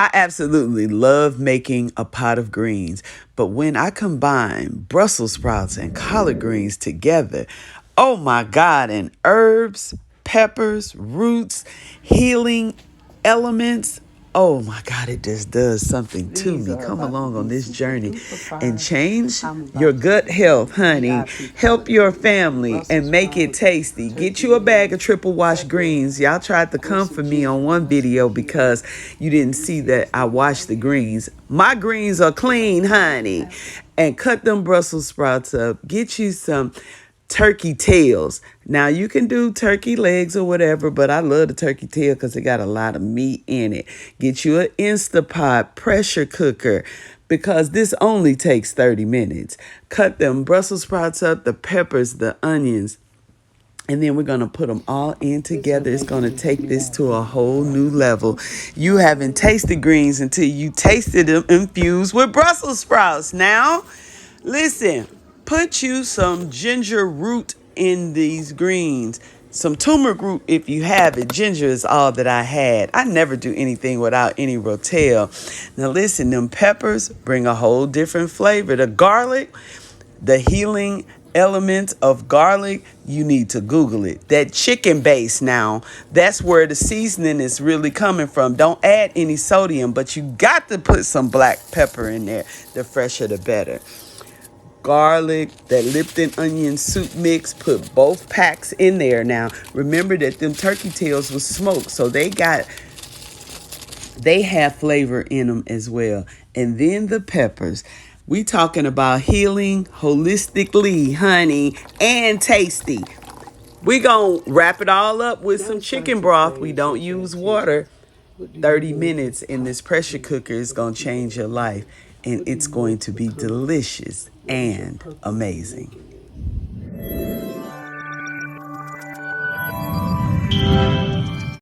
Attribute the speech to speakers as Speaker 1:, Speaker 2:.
Speaker 1: I absolutely love making a pot of greens, but when I combine Brussels sprouts and collard greens together, oh my God, and herbs, peppers, roots, healing elements, oh my God, it just does something to me. Come along on this journey and change your gut health, honey. Help your family and make it tasty. Get you a bag of triple wash greens. Y'all tried to come for me on one video because you didn't see that I washed the greens. My greens are clean, honey. And cut them Brussels sprouts up. Get you some turkey tails. Now you can do turkey legs or whatever, but I love the turkey tail because it got a lot of meat in it. Get you an Instapot pressure cooker because this only takes 30 minutes. Cut them Brussels sprouts up, the peppers, the onions, and then we're going to put them all in together. It's going to take this to a whole new level. You haven't tasted greens until you tasted them infused with Brussels sprouts. Now, listen. Put you some ginger root in these greens. Some turmeric root if you have it. Ginger is all that I had. I never do anything without any rotelle. Now listen, them peppers bring a whole different flavor. The garlic, the healing elements of garlic, you need to Google it. That chicken base now, that's where the seasoning is really coming from. Don't add any sodium, but you got to put some black pepper in there. The fresher, the better. Garlic, that Lipton onion soup mix, put both packs in there. Now, remember that them turkey tails was smoked, so they have flavor in them as well. And then the peppers. We talking about healing holistically, honey, and tasty. We gonna wrap it all up with some chicken broth. We don't use water. 30 minutes in this pressure cooker is gonna change your life. And it's going to be delicious and amazing.